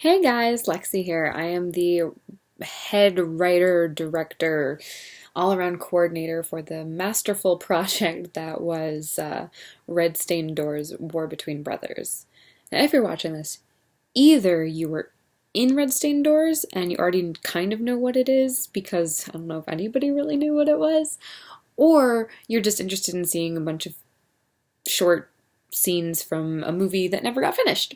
Hey guys, Lexi here. I am the head writer, director, all around coordinator for the masterful project that was Red Stained Doors War Between Brothers. Now, if you're watching this, either you were in Red Stained Doors and you already kind of know what it is because I don't know if anybody really knew what it was, or you're just interested in seeing a bunch of short scenes from a movie that never got finished.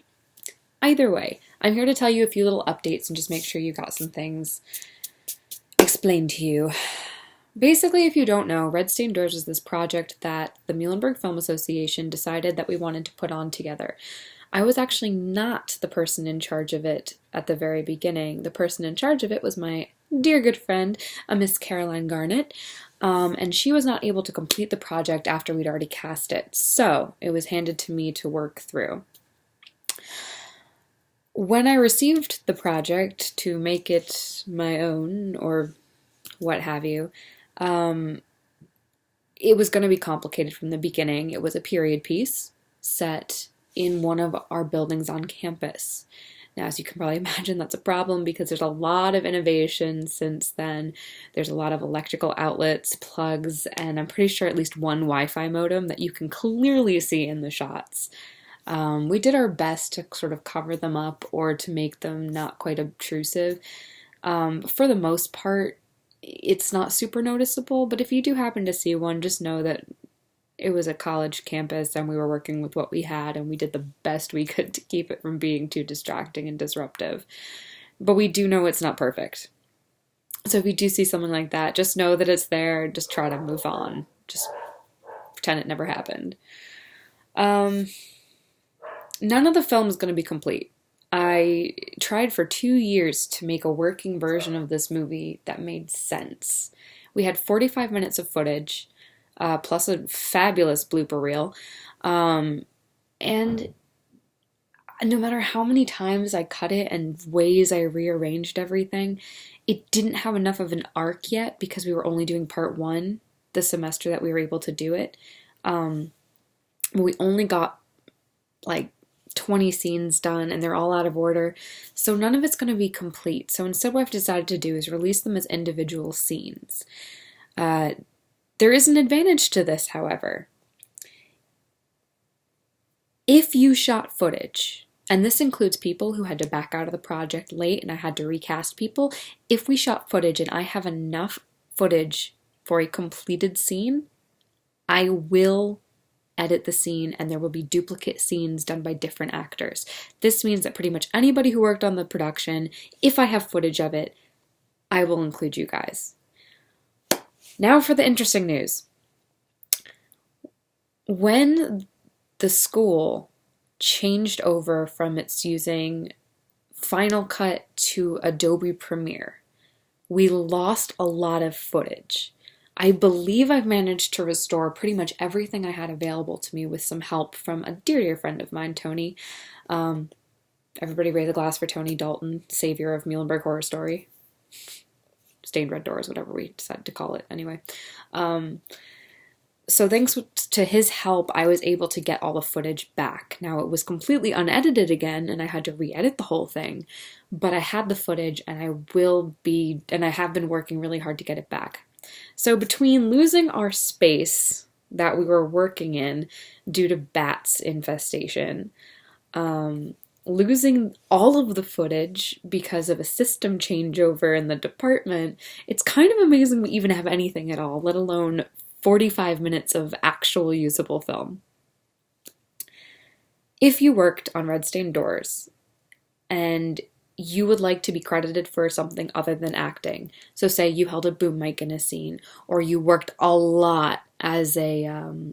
Either way, I'm here to tell you a few little updates and just make sure you got some things explained to you. Basically, if you don't know, Red Stained Doors is this project that the Muhlenberg Film Association decided that we wanted to put on together. I was actually not the person in charge of it at the very beginning. The person in charge of it was my dear good friend, a Miss Caroline Garnett, and she was not able to complete the project after we'd already cast it, so it was handed to me to work through. When I received the project to make it my own, or what have you, it was going to be complicated from the beginning. It was a period piece set in one of our buildings on campus. Now, as you can probably imagine, that's a problem because there's a lot of innovation since then. There's a lot of electrical outlets, plugs, and I'm pretty sure at least one Wi-Fi modem that you can clearly see in the shots. We did our best to sort of cover them up or to make them not quite obtrusive. For the most part, it's not super noticeable, but if you do happen to see one, just know that it was a college campus and we were working with what we had and we did the best we could to keep it from being too distracting and disruptive. But we do know it's not perfect. So if you do see something like that, just know that it's there. Just try to move on. Just pretend it never happened. None of the film is going to be complete. I tried for 2 years to make a working version of this movie that made sense. We had 45 minutes of footage, plus a fabulous blooper reel. And no matter how many times I cut it and ways I rearranged everything, it didn't have enough of an arc yet because we were only doing part one the semester that we were able to do it. We only got like 20 scenes done and they're all out of order, so none of it's going to be complete. So instead what I've decided to do is release them as individual scenes. There is an advantage to this, however. If you shot footage, and this includes people who had to back out of the project late and I had to recast people, if we shot footage and I have enough footage for a completed scene, I will edit the scene and there will be duplicate scenes done by different actors. This means that pretty much anybody who worked on the production, if I have footage of it, I will include you guys. Now for the interesting news. When the school changed over from its using Final Cut to Adobe Premiere, we lost a lot of footage. I believe I've managed to restore pretty much everything I had available to me with some help from a dear, dear friend of mine, Tony. Everybody raise a glass for Tony Dalton, savior of Muhlenberg Horror Story. Stained Red Doors, whatever we decided to call it, anyway. So thanks to his help, I was able to get all the footage back. Now, it was completely unedited again, and I had to re-edit the whole thing, but I had the footage, and I have been working really hard to get it back. So between losing our space that we were working in due to bats infestation, losing all of the footage because of a system changeover in the department, it's kind of amazing we even have anything at all, let alone 45 minutes of actual usable film. If you worked on Red Stained Doors and you would like to be credited for something other than acting, so say you held a boom mic in a scene, or you worked a lot as a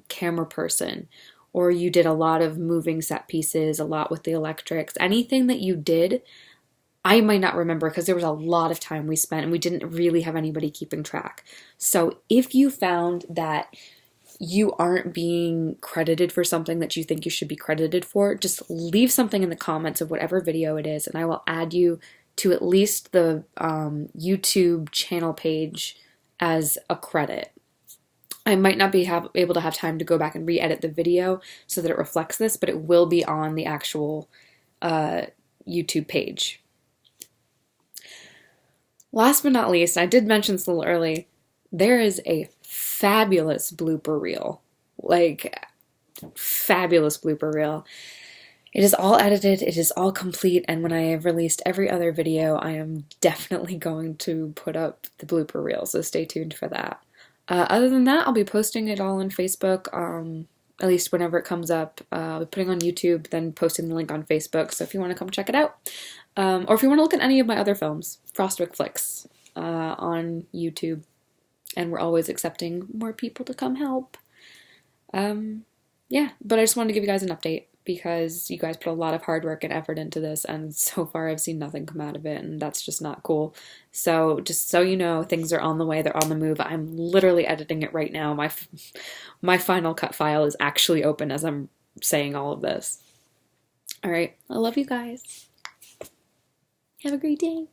camera person, or you did a lot of moving set pieces, a lot with the electrics, anything that you did, I might not remember because there was a lot of time we spent and we didn't really have anybody keeping track. So if you found that you aren't being credited for something that you think you should be credited for, just leave something in the comments of whatever video it is and I will add you to at least the YouTube channel page as a credit. I might not be able to have time to go back and re-edit the video so that it reflects this, but it will be on the actual YouTube page. Last but not least, I did mention this a little early, there is a fabulous blooper reel. Like, fabulous blooper reel. It is all edited, it is all complete, and when I have released every other video, I am definitely going to put up the blooper reel, so stay tuned for that. Other than that, I'll be posting it all on Facebook, at least whenever it comes up. I'll be putting it on YouTube, then posting the link on Facebook, so if you want to come check it out. Or if you want to look at any of my other films, Frostwick Flicks, on YouTube. And we're always accepting more people to come help. Yeah, but I just wanted to give you guys an update because you guys put a lot of hard work and effort into this, and so far I've seen nothing come out of it, and that's just not cool. So just so you know, things are on the way, they're on the move. I'm literally editing it right now. My Final Cut file is actually open as I'm saying all of this. All right, I love you guys. Have a great day.